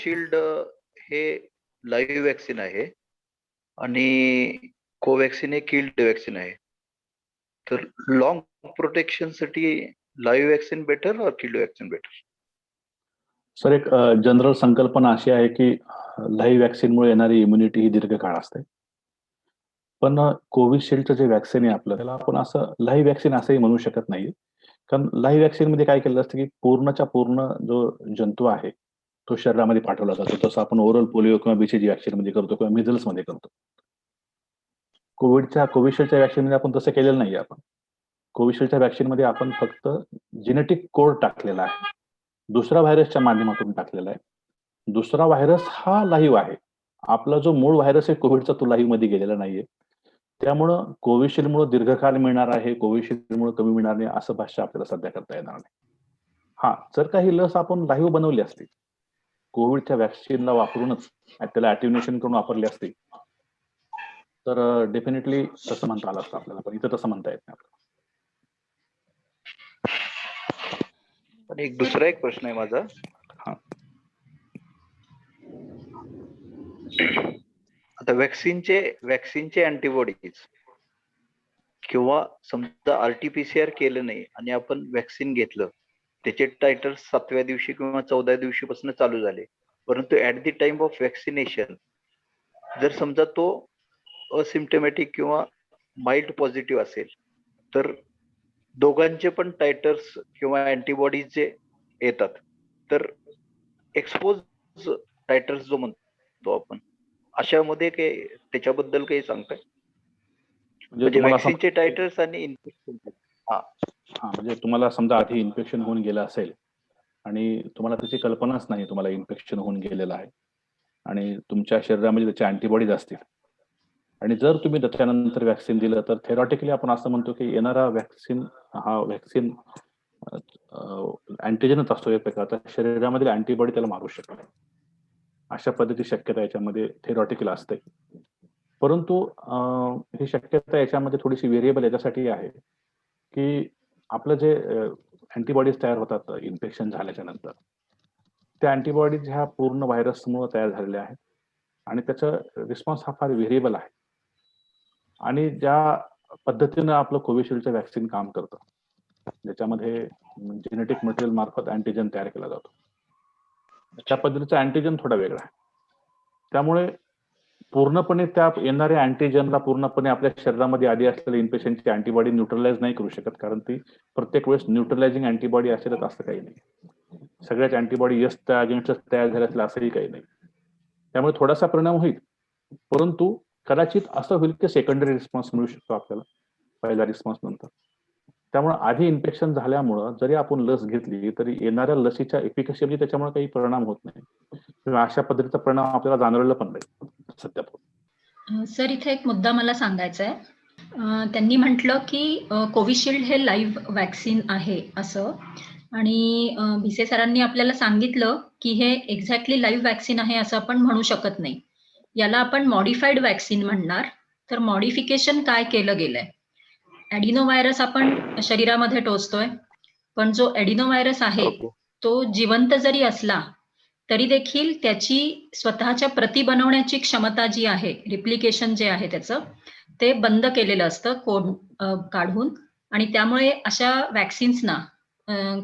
Covishield हे live vaccine आहे आणि कोवॅक्सिन हे किल्ड वॅक्सिन आहे. तर लॉंग प्रोटेक्शन साठी लाईव्ह वॅक्सिन बेटर और किल्ड वॅक्सिन बेटर? सर, एक जनरल संकल्पना अशी आहे की लाईव्ह वॅक्सिनमुळे येणारी इम्युनिटी ही दीर्घकाळ असते. पण कोविशिल्डचं जे वॅक्सिन आहे आपलं, त्याला आपण असं लाईव्ह वॅक्सिन असंही म्हणू शकत नाही. कारण लाईव्ह वॅक्सिनमध्ये काय केलं असतं की पूर्णच्या पूर्ण जो जंतू आहे तो शरीरामध्ये पाठवला जातो. तसं आपण ओरल पोलिओ किंवा बीसीजी वॅक्सिनमध्ये करतो किंवा मिझल्समध्ये करतो. कोविशिल्डच्या वॅक्सिनमध्ये आपण तसं केलेलं नाही आपण. कोविशिल्डच्या वॅक्सिनमध्ये आपण फक्त जेनेटिक कोड टाकलेला आहे. दुसऱ्या व्हायरसच्या माध्यमातून टाकलेला आहे. दुसरा व्हायरस हा लाईव्ह आहे. आपला जो मूळ व्हायरस आहे कोविडचा तो लाईव्ह मध्ये गेलेला नाहीये. त्यामुळं कोविशिल्डमुळे दीर्घकाळ मिळणार आहे, कोविशिल्डमुळे कमी मिळणार नाही असं भाष्य आपल्याला सध्या करता येणार नाही. हा, जर का ही लस आपण लाईव्ह बनवली असती, कोविडच्या वॅक्सिनला वापरूनच त्याला ॲटिन्युएशन करून वापरली असती, तर डेफिनेटली तसं म्हणता आलं असतं आपल्याला. पण इथं तसं म्हणता येत नाही आपल्याला. आणि दुसरा एक प्रश्न आहे माझा. हा, आता वॅक्सिनचे अँटीबॉडीज किंवा समजा आरटीपीसीआर केलं नाही आणि आपण वॅक्सिन घेतलं, त्याचे टायटर 7व्या दिवशी किंवा 14व्या दिवशीपासून चालू झाले, परंतु at the time of vaccination जर समजा तो असिम्प्टोमॅटिक किंवा माइल्ड पॉझिटिव्ह असेल, तर दोघांचे पण टायटर्स किंवा अँटीबॉडीज जे येतात, तर एक्सपोज टायटर्स जो म्हणतो आपण, अशामध्ये काही त्याच्याबद्दल काही सांगताय? म्हणजे तुम्हाला वॅक्सिनचे टायटर्स आणि इन्फेक्शन. म्हणजे तुम्हाला समजा आधी इन्फेक्शन होऊन गेलं असेल आणि तुम्हाला त्याची कल्पनाच नाही तुम्हाला इन्फेक्शन होऊन गेलेलं आहे आणि तुमच्या शरीरामध्ये त्याचे अँटीबॉडीज असतील आणि जर तुम्ही त्याच्यानंतर वॅक्सिन दिलं, तर थेरॉटिकली आपण असं म्हणतो की येणारा वॅक्सिन अँटीजनच असतो एक प्रकारचा, शरीरामधील अँटीबॉडी त्याला मारू शकतो. अशा पद्धती शक्यता याच्यामध्ये थेरॉटिकल असते. परंतु ही शक्यता याच्यामध्ये थोडीशी व्हेरिएबल याच्यासाठी आहे की आपलं जे अँटीबॉडीज तयार होतात इन्फेक्शन झाल्याच्या नंतर, त्या अँटीबॉडीज ह्या पूर्ण व्हायरसमुळे तयार झालेल्या आहेत आणि त्याचा रिस्पॉन्स हा फार व्हेरिएबल आहे. आणि ज्या पद्धतीनं आपलं कोविशिल्डचं वॅक्सिन काम करतं, ज्याच्यामध्ये जेनेटिक मटेरियल मार्फत अँटीजन तयार केला जातो, त्या पद्धतीचा अँटीजन थोडा वेगळा आहे. त्यामुळे पूर्णपणे त्या येणाऱ्या अँटीजनला पूर्णपणे आपल्या शरीरामध्ये आधी असलेल्या इन्फेक्शनची अँटीबॉडी न्यूट्रलाइज नाही करू शकत, कारण ती प्रत्येक वेळेस न्यूट्रलायझिंग अँटीबॉडी असेलच असं काही नाही. सगळ्याच अँटीबॉडी त्या अगेन्स्ट तयार झाल्या असल्या असंही काही नाही. त्यामुळे थोडासा परिणाम होईल, परंतु कदाचित असं होईल की सेकंडरी रिस्पॉन्स मिळू शकतो आपल्याला पहिल्या रिस्पॉन्स नंतर. त्यामुळे आधी इन्फेक्शन झाल्यामुळं जरी आपण लस घेतली तरी येणाऱ्या लसीच्या एफिकसीमध्ये त्याच्यामुळे काही परिणाम होत नाही किंवा अशा पद्धतीचा परिणाम आपल्याला जाणवलेला पण नाही सध्या. सर, इथे एक मुद्दा मला सांगायचा आहे. त्यांनी म्हटलं की कोविशिल्ड हे लाईव्ह वॅक्सिन आहे असं, आणि भिसे सरांनी आपल्याला सांगितलं की हे एक्झॅक्टली लाईव्ह वॅक्सिन आहे असं आपण म्हणू शकत नाही. याला आपण मॉडिफाईड वॅक्सिन म्हणणार. तर मॉडिफिकेशन काय केलं गेलंय? ॲडिनो व्हायरस आपण शरीरामध्ये टोचतोय, पण जो ॲडिनो व्हायरस आहे तो जिवंत जरी असला तरी देखील त्याची स्वतःच्या प्रती बनवण्याची क्षमता जी आहे, रिप्लिकेशन जे आहे त्याचं, ते बंद केलेलं असतं कोड काढून. आणि त्यामुळे अशा वॅक्सिन्सना,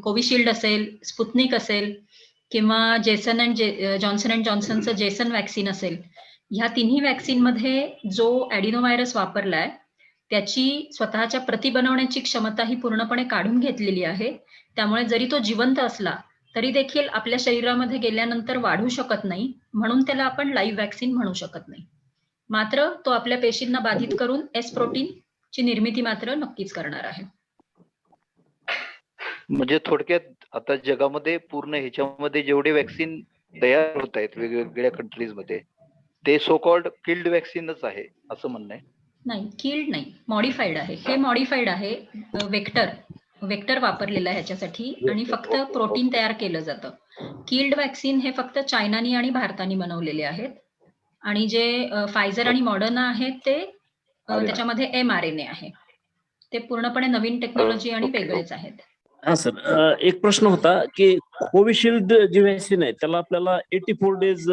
कोविशिल्ड असेल, स्पुतनिक असेल किंवा जॉन्सन अँड जॉन्सनचं जेसन वॅक्सिन असेल, ह्या तिन्ही वॅक्सिनमध्ये जो ॲडिनो व्हायरस वापरलाय त्याची स्वतःच्या प्रती बनवण्याची क्षमता ही पूर्णपणे काढून घेतलेली आहे. त्यामुळे जरी तो जिवंत असला तरी देखील आपल्या शरीरामध्ये गेल्यानंतर वाढू शकत नाही, म्हणून त्याला आपण लाईव्ह वॅक्सिन म्हणू शकत नाही. मात्र तो आपल्या पेशींना बाधित करून एस प्रोटीनची निर्मिती मात्र नक्कीच करणार आहे. म्हणजे थोडक्यात आता जगामध्ये पूर्ण ह्याच्यामध्ये जेवढे वॅक्सिन तयार होत आहेत वेगवेगळ्या कंट्रीज मध्ये, ते सो कॉल्ड किल्ड वॅक्सिनच आहे असं म्हणणं आहे? नाही, किल्ड नाही, मॉडिफाईड आहे. हे मॉडिफाईड आहे, वेक्टर वापरलेला आहे ह्याच्यासाठी आणि फक्त प्रोटीन तयार केलं जातं. किल्ड वॅक्सिन हे फक्त चायनानी आणि भारतानी बनवलेले आहेत आणि जे फायझर आणि मॉडर्ना आहेत ते त्याच्यामध्ये mRNA आहे. ते पूर्णपणे नवीन टेक्नॉलॉजी आणि वेगळेच आहेत. हा सर, एक प्रश्न होता की कोविशिल्ड जी व्हॅक्सिन आहे त्याला आपल्याला 84 डेज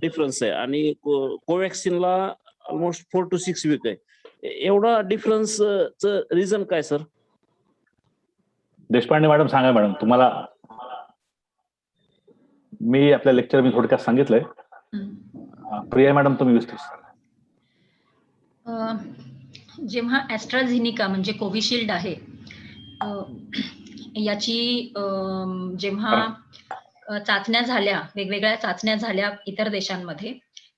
डिफरन्स आहे आणि कोवॅक्सिनला ऑलमोस्ट 4 to 6 वीक आहे. एवढा डिफरन्स रिझन काय सर? देशपांडे मॅडम सांगा मॅडम, तुम्हाला मी आपल्या लेक्चर मी थोडक्यात सांगितलंय. प्रिया मॅडम तुम्ही विस्तृत सांगा. जेव्हा ॲस्ट्राझेनिका म्हणजे कोविशिल्ड आहे, याची जेव्हा चाचण्या झाल्या, वेगवेगळ्या चाचण्या झाल्या इतर देशांमध्ये,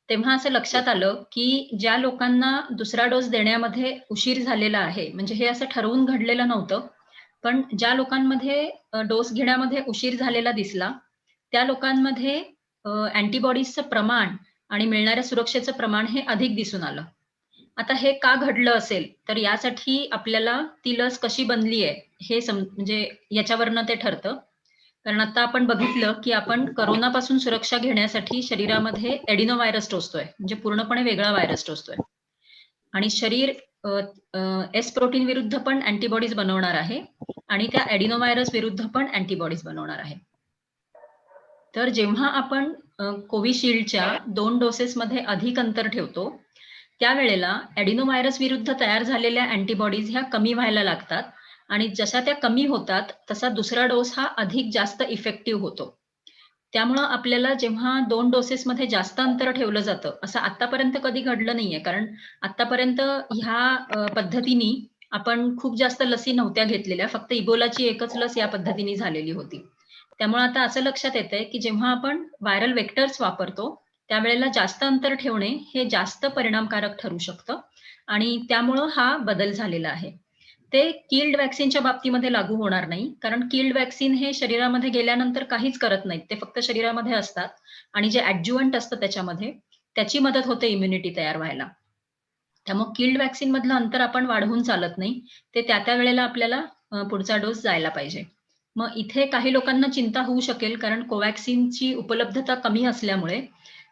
तेव्हा असं लक्षात आलं की ज्या लोकांना दुसरा डोस देण्यामध्ये उशीर झालेला आहे, म्हणजे हे असं ठरवून घडलेलं नव्हतं, पण ज्या लोकांमध्ये डोस घेण्यामध्ये उशीर झालेला दिसला, त्या लोकांमध्ये अँटीबॉडीजचं प्रमाण आणि मिळणाऱ्या सुरक्षेचं प्रमाण हे अधिक दिसून आलं. आता हे का घडलं असेल, तर यासाठी आपल्याला ती लस कशी बनली आहे हे म्हणजे याच्यावरनं ते ठरतं. कारण आता आपण बघितलं की आपण कोरोनापासून सुरक्षा घेण्यासाठी शरीरामध्ये एडिनोव्हायरस टोचतोय, म्हणजे पूर्णपणे वेगळा व्हायरस टोचतोय. आणि शरीर एस प्रोटीन विरुद्ध पण अँटीबॉडीज बनवणार आहे आणि त्या एडिनोव्हायरस विरुद्ध पण अँटीबॉडीज बनवणार आहे. तर जेव्हा आपण कोविशिल्डच्या 2 डोसेसमध्ये अधिक अंतर ठेवतो, त्यावेळेला एडिनोव्हायरस विरुद्ध तयार झालेल्या अँटीबॉडीज ह्या कमी व्हायला लागतात आणि जशा त्या कमी होतात तसा दुसरा डोस हा अधिक जास्त इफेक्टिव्ह होतो. त्यामुळं आपल्याला जेव्हा 2 डोसेसमध्ये जास्त अंतर ठेवलं जातं, असं आतापर्यंत कधी घडलं नाहीये. कारण आतापर्यंत ह्या पद्धतीने आपण खूप जास्त लसी नव्हत्या घेतलेल्या, फक्त इबोलाची एकच लस या पद्धतीने झालेली होती. त्यामुळे आता असं लक्षात येतंय की जेव्हा आपण व्हायरल वेक्टर्स वापरतो, त्यावेळेला जास्त अंतर ठेवणे हे जास्त परिणामकारक ठरू शकतं आणि त्यामुळं हा बदल झालेला आहे. ते किल्ड व्हॅक्सिनच्या बाबतीमध्ये लागू होणार नाही, कारण किल्ड व्हॅक्सिन हे शरीरामध्ये गेल्यानंतर काहीच करत नाहीत. ते फक्त शरीरामध्ये असतात आणि जे ॲड्ज्युव्हंट असतं त्याच्यामध्ये, त्याची मदत होते इम्युनिटी तयार व्हायला. त्यामुळे किल्ड व्हॅक्सिन मधलं अंतर आपण वाढवून चालत नाही. ते त्या वेळेला आपल्याला पुढचा डोस जायला पाहिजे. मग इथे काही लोकांना चिंता होऊ शकेल, कारण कोव्हॅक्सिनची उपलब्धता कमी असल्यामुळे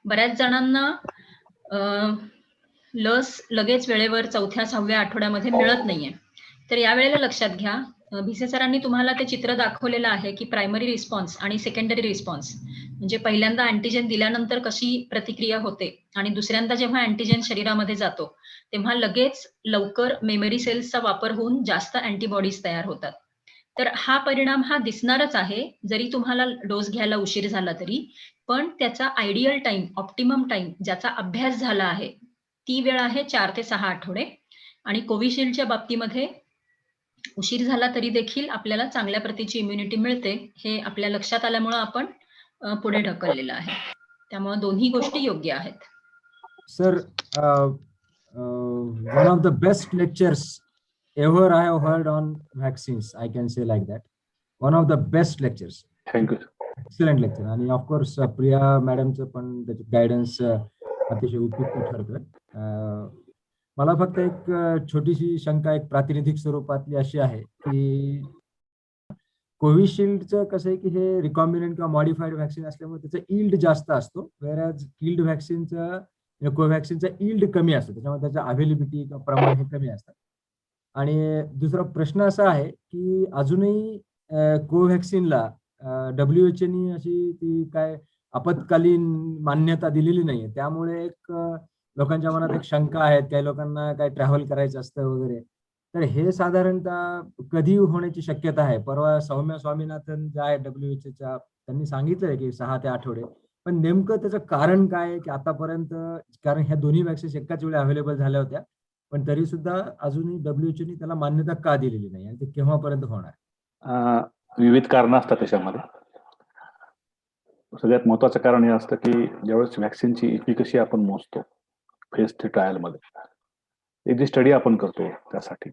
बऱ्याच जणांना लस लगेच वेळेवर 4थ्या-6व्या आठवड्यामध्ये मिळत नाहीये. तर यावेळेला लक्षात घ्या, भिसे सरांनी तुम्हाला ते चित्र दाखवलेलं आहे की प्रायमरी रिस्पॉन्स आणि सेकंडरी रिस्पॉन्स, म्हणजे पहिल्यांदा अँटीजेन दिल्यानंतर कशी प्रतिक्रिया होते आणि दुसऱ्यांदा जेव्हा अँटीजेन शरीरामध्ये जातो, तेव्हा लगेच लवकर मेमरी सेल्सचा वापर होऊन जास्त अँटीबॉडीज तयार होतात. तर हा परिणाम हा दिसणारच आहे, जरी तुम्हाला डोस घ्यायला उशीर झाला तरी. पण त्याचा आयडियल टाइम, ऑप्टिमम टाइम ज्याचा अभ्यास झाला आहे, ती वेळ आहे 4 ते 6 आठवडे. आणि कोविशिल्डच्या बाबतीमध्ये उशीर झाला तरी देखील आपल्याला चांगल्या प्रतीची इम्युनिटी मिळते, हे आपल्या लक्षात आल्यामुळं आपण पुढे ढकललेलं आहे. त्यामुळे दोन्ही गोष्टी योग्य आहेत. Sir, one of the best lectures ever I have heard on vaccines, I can say like that. One of the best lectures. Thank you. Excellent lecture. आणि of course प्रिया मॅडमचं पण त्याचे गायडन्स अतिशय उपयुक्त ठरतं. मला फक्त एक छोटीशी शंका एक प्रातिनिधिक स्वरूपातली अशी आहे की कोविशिल्डचं कसं आहे की हे रिकॉम्बिनंट किंवा मॉडिफाईड व्हॅक्सिन असल्यामुळे त्याचा ईल्ड जास्त असतो, वेरॅज किल्ड व्हॅक्सिनचं कोव्हॅक्सिनचा ईल्ड कमी असतो, त्याच्यामुळे त्याचं अवेलेबिलिटी किंवा प्रमाण हे कमी असतं. आणि दुसरा प्रश्न असा आहे की अजूनही कोव्हॅक्सिनला WHO अशी ती काय आपत्कालीन मान्यता दिलेली नाहीये, त्यामुळे एक लोकांच्या मनात एक शंका आहेत, काही लोकांना काय ट्रॅव्हल करायचं असतं वगैरे. तर हे साधारणतः कधी होण्याची शक्यता आहे? परवा सौम्या स्वामीनाथन ज्या आहेत WHO त्यांनी सांगितलंय की 6 ते 8 आठवडे, पण नेमकं त्याचं कारण काय आहे की आतापर्यंत, कारण ह्या दोन्ही व्हॅक्सिन्स एकाच वेळी अवेलेबल झाल्या होत्या, पण तरी सुद्धा अजूनही WHO त्याला मान्यता का दिलेली नाही आणि ते केव्हापर्यंत होणार? विविध कारणं असतात त्याच्यामध्ये. सगळ्यात महत्वाचं कारण हे असतं की ज्यावेळेस व्हॅक्सिनची इफिकसी आपण मोजतो फेज 3 ट्रायलमध्ये, एक जी स्टडी आपण करतो त्यासाठी,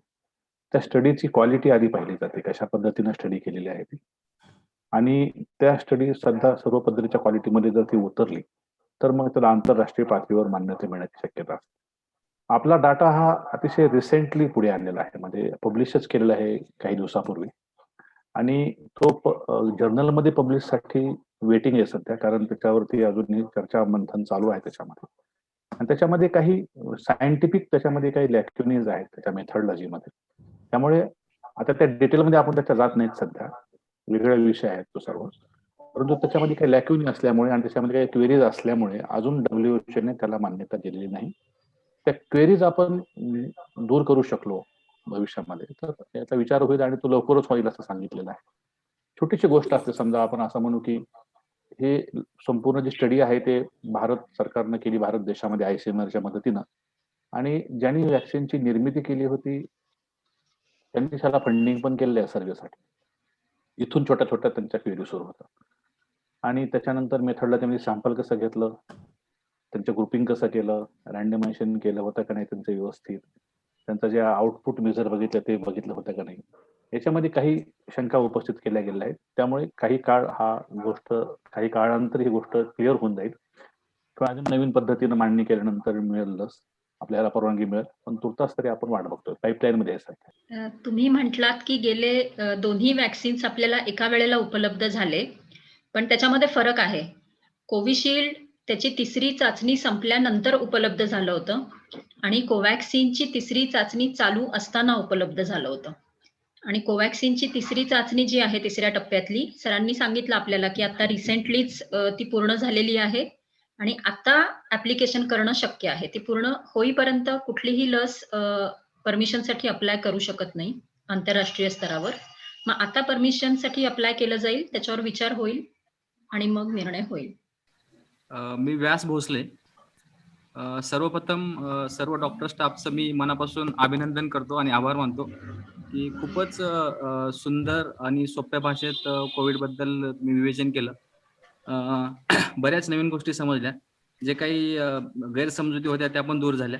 त्या स्टडीची क्वालिटी आधी पाहिली जाते, कशा पद्धतीनं स्टडी केलेली आहे ती, आणि त्या स्टडी सध्या सर्व पद्धतीच्या क्वालिटीमध्ये जर ती उतरली तर मग त्याला आंतरराष्ट्रीय पातळीवर मान्यता मिळण्याची शक्यता असते. आपला डाटा हा अतिशय रिसेंटली पुढे आणलेला आहे, म्हणजे पब्लिशच केलेला आहे काही दिवसापूर्वी, आणि तो जर्नलमध्ये पब्लिशसाठी वेटिंग आहे सध्या, कारण त्याच्यावरती अजूनही चर्चा मंथन चालू आहे त्याच्यामध्ये, आणि त्याच्यामध्ये काही सायंटिफिक त्याच्यामध्ये काही लॅक्युनीज आहेत त्याच्या मेथडॉलॉजीमध्ये. त्यामुळे आता त्या डिटेलमध्ये आपण त्याच्या जात नाहीत सध्या, वेगळा विषय आहे तो सर्व. परंतु त्याच्यामध्ये काही लॅक्युनी असल्यामुळे आणि त्याच्यामध्ये काही क्वेरीज असल्यामुळे अजून WHO त्याला मान्यता दिलेली नाही. त्या क्वेरीज आपण दूर करू शकलो भविष्यामध्ये तर याचा विचार होईल आणि तो लवकरच होईल असं सांगितलेलं आहे. छोटीशी गोष्ट असते, समजा आपण असं म्हणू की हे संपूर्ण जी स्टडी आहे ते भारत सरकारनं केली, भारत देशामध्ये ICMR मदतीनं, आणि ज्यांनी व्हॅक्सिनची निर्मिती केली होती त्यांनी त्याला फंडिंग पण केलेलं आहे सर्वेसाठी. इथून छोट्या छोट्या त्यांच्या क्वेरी सुरू होतात. आणि त्याच्यानंतर मेथडला त्यांनी सॅम्पल कसं घेतलं, त्यांचं ग्रुपिंग कसं केलं, रँडमायझेशन केलं होतं का नाही त्यांचं व्यवस्थित, त्यांचं जे आउटपुट मेजर बघितलं ते बघितलं होतं का नाही, याच्यामध्ये काही शंका उपस्थित केल्या गेल्या आहेत. त्यामुळे काही काळानंतर ही गोष्ट क्लिअर होऊन जाईल किंवा अजून नवीन पद्धतीनं मांडणी केल्यानंतर मिळेल लस, आपल्याला परवानगी मिळेल. पण तुर्तास तरी आपण वाट बघतोय, पाईपलाईन मध्ये आहे. तुम्ही म्हटलात की गेले दोन्ही वॅक्सिन्स आपल्याला एका वेळेला उपलब्ध झाले, पण त्याच्यामध्ये फरक आहे. कोविशिल्ड त्याची तिसरी चाचणी संपल्यानंतर उपलब्ध झालं होतं आणि कोवॅक्सिनची तिसरी चाचणी चालू असताना उपलब्ध झालं होतं. आणि कोवॅक्सिनची तिसरी चाचणी जी आहे तिसऱ्या टप्प्यातली, सरांनी सांगितलं आपल्याला की आता रिसेंटलीच ती पूर्ण झालेली आहे आणि आता ऍप्लिकेशन करणं शक्य आहे. ती पूर्ण होईपर्यंत कुठलीही लस परमिशनसाठी अप्लाय करू शकत नाही आंतरराष्ट्रीय स्तरावर. मग आता परमिशनसाठी अप्लाय केलं जाईल, त्याच्यावर विचार होईल आणि मग निर्णय होईल. मी व्यास भोसले. सर्वप्रथम सर्व डॉक्टर स्टाफचं मी मनापासून अभिनंदन करतो आणि आभार मानतो की खूपच सुंदर आणि सोप्या भाषेत कोविडबद्दल मी विवेचन केलं. बऱ्याच नवीन गोष्टी समजल्या, जे काही गैरसमजुती होत्या त्या पण दूर झाल्या.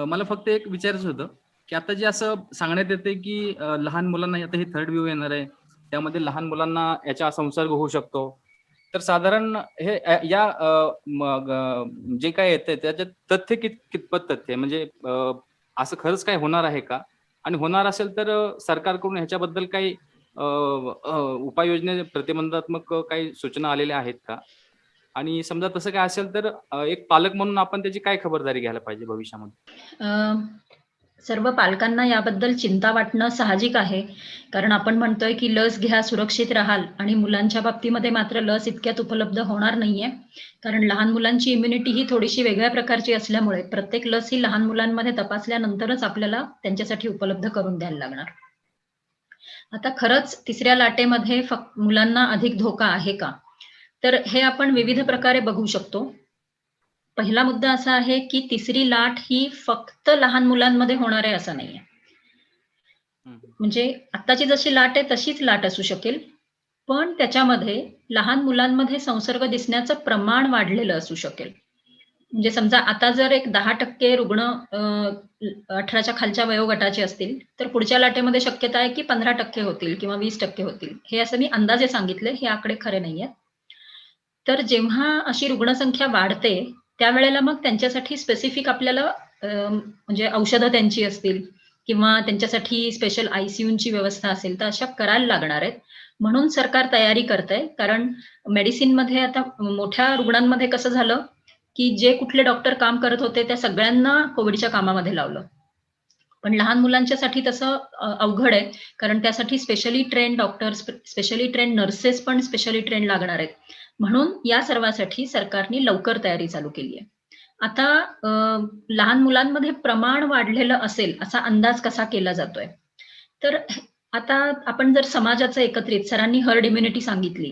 मला फक्त एक विचारायचं होतं की आता जे असं सांगण्यात येते की लहान मुलांना, आता हे थर्ड वेव्ह येणार आहे त्यामध्ये लहान मुलांना याचा संसर्ग होऊ शकतो, तर साधारण हे या जे काय येतंय त्याच्यात तथ्य कितपत तथ्य आहे, म्हणजे असं खरंच काय होणार आहे का, आणि होणार असेल तर सरकारकडून ह्याच्याबद्दल काही उपाययोजने, प्रतिबंधात्मक काही सूचना आलेल्या आहेत का, आणि समजा तसं काय असेल तर एक पालक म्हणून आपण त्याची काय खबरदारी घ्यायला पाहिजे भविष्यामध्ये? सर्व पालकांना याबद्दल चिंता वाटणं साहजिक आहे, कारण आपण म्हणतोय की लस घ्या, सुरक्षित राहाल, आणि मुलांच्या बाबतीमध्ये मात्र लस इतक्यात उपलब्ध होणार नाहीये, कारण लहान मुलांची इम्युनिटी ही थोडीशी वेगळ्या प्रकारची असल्यामुळे प्रत्येक लस ही लहान मुलांमध्ये तपासल्यानंतरच आपल्याला त्यांच्यासाठी उपलब्ध करून द्यायला लागणार. आता खरंच तिसऱ्या लाटेमध्ये फक्त मुलांना अधिक धोका आहे का, तर हे आपण विविध प्रकारे बघू शकतो. पहिला मुद्दा असा आहे की तिसरी लाट ही फक्त लहान मुलांमध्ये होणार आहे असं नाहीये. म्हणजे आत्ताची जशी लाट आहे तशीच लाट असू शकेल, पण त्याच्यामध्ये लहान मुलांमध्ये संसर्ग दिसण्याचं प्रमाण वाढलेलं असू शकेल. म्हणजे समजा आता जर एक 10% रुग्ण 18च्या खालच्या वयोगटाचे असतील, तर पुढच्या लाटेमध्ये शक्यता आहे की 15% होतील किंवा 20% होतील. हे असं मी अंदाजे सांगितले, हे आकडे खरे नाहीये. तर जेव्हा अशी रुग्णसंख्या वाढते त्यावेळेला मग त्यांच्यासाठी स्पेसिफिक आपल्याला म्हणजे औषधं त्यांची असतील किंवा त्यांच्यासाठी स्पेशल ICUची व्यवस्था असेल तर अशा करायला लागणार आहेत. म्हणून सरकार तयारी करतंय, कारण मेडिसिनमध्ये आता मोठ्या रुग्णांमध्ये कसं झालं की जे कुठले डॉक्टर काम करत होते त्या सगळ्यांना कोविडच्या कामामध्ये लावलं, पण लहान मुलांच्यासाठी तसं अवघड आहे, कारण त्यासाठी specially train doctors, specially train nurses पण स्पेशली ट्रेन लागणार आहेत. म्हणून या सर्वासाठी सरकारने लवकर तयारी चालू केली आहे. आता लहान मुलांमध्ये प्रमाण वाढलेलं असेल असा अंदाज कसा केला जातोय, तर आता आपण जर समाजाचं एकत्रित, सरांनी हर्ड इम्युनिटी सांगितली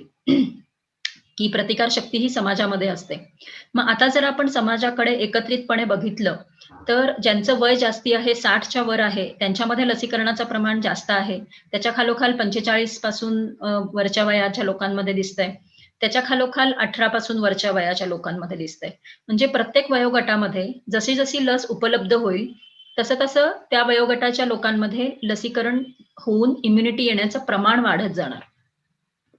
की प्रतिकारशक्ती ही समाजामध्ये असते. मग आता जर आपण समाजाकडे एकत्रितपणे बघितलं तर ज्यांचं वय जास्ती आहे, 60च्या वर आहे, त्यांच्यामध्ये लसीकरणाचं प्रमाण जास्त आहे. त्याच्या खालोखाल 45 पासून वरच्या वयाच्या लोकांमध्ये दिसतंय, त्याच्या खालोखाल 18 पासून वरच्या वयाच्या लोकांमध्ये दिसतंय. म्हणजे प्रत्येक वयोगटामध्ये जशी जशी लस उपलब्ध होईल तसं तसं त्या वयोगटाच्या लोकांमध्ये लसीकरण होऊन इम्युनिटी येण्याचं प्रमाण वाढत जाणार.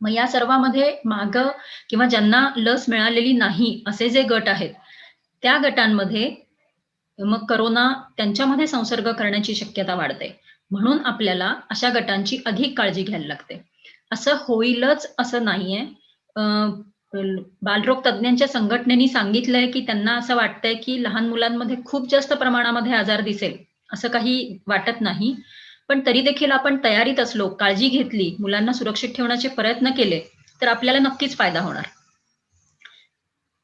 मग या सर्वांमध्ये मागं किंवा ज्यांना लस मिळालेली नाही असे जे गट आहेत त्या गटांमध्ये मग करोना त्यांच्यामध्ये संसर्ग करण्याची शक्यता वाढते. म्हणून आपल्याला अशा गटांची अधिक काळजी घ्यायला लागते. असं होईलच असं नाहीये. बालरोग तज्ञांच्या संघटनेने सांगितलंय की त्यांना असं वाटतंय की लहान मुलांमध्ये खूप जास्त प्रमाणामध्ये आजार दिसेल, असं काही वाटत नाही. पण तरी देखील आपण तयारीत असलो, काळजी घेतली, मुलांना सुरक्षित ठेवण्याचे प्रयत्न केले, तर आपल्याला नक्कीच फायदा होणार.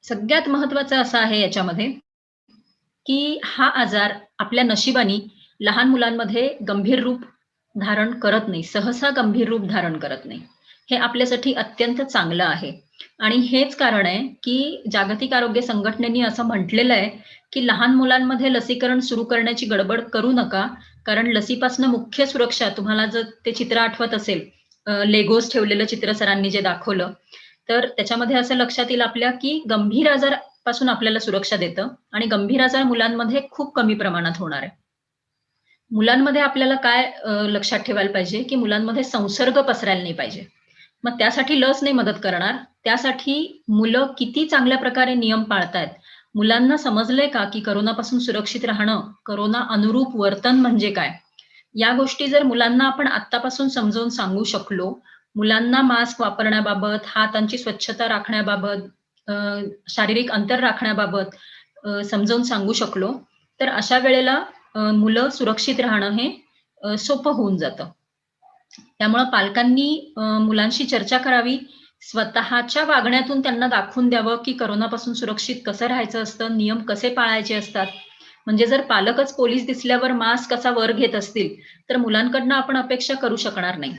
सगळ्यात महत्वाचं असं आहे याच्यामध्ये, की हा आजार आपल्या नशिबाने लहान मुलांमध्ये गंभीर रूप धारण करत नाही, सहसा गंभीर रूप धारण करत नाही. हे आपल्यासाठी अत्यंत चांगलं आहे आणि हेच कारण आहे, की जागतिक आरोग्य संघटनेने असं म्हटलेलं आहे, की लहान मुलांमध्ये लसीकरण सुरू करण्याची गडबड करू नका, कारण लसीपासून मुख्य सुरक्षा तुम्हाला जर ते चित्र आठवत असेल, लेगोस ठेवलेलं चित्र सरांनी जे दाखवलं, तर त्याच्यामध्ये असं लक्षात येईल आपल्या, की गंभीर आजारापासून आपल्याला सुरक्षा देतं आणि गंभीर आजार मुलांमध्ये खूप कमी प्रमाणात होणार आहे. मुलांमध्ये आपल्याला काय लक्षात ठेवायला पाहिजे, की मुलांमध्ये संसर्ग पसरायला नाही पाहिजे. मग त्यासाठी लस नाही मदत करणार. त्यासाठी मुलं किती चांगल्या प्रकारे नियम पाळतायत. मुलांना समजलंय का, की कोरोनापासून सुरक्षित राहणं, कोरोना अनुरूप वर्तन म्हणजे काय? या गोष्टी जर मुलांना आपण आत्तापासून समजावून सांगू शकलो, मुलांना मास्क वापरण्याबाबत, हातांची स्वच्छता राखण्याबाबत, शारीरिक अंतर राखण्याबाबत समजावून सांगू शकलो, तर अशा वेळेला मुलं सुरक्षित राहणं हे सोपं होऊन जातं. त्यामुळं पालकांनी मुलांशी चर्चा करावी. स्वतःच्या वागण्यातून त्यांना दाखवून द्यावं, की कोरोनापासून सुरक्षित कसं राहायचं असतं, नियम कसे पाळायचे असतात. म्हणजे जर पालकच पोलीस दिसल्यावर मास्क कसा वर घेत असतील, तर मुलांकडनं आपण अपेक्षा करू शकणार नाही.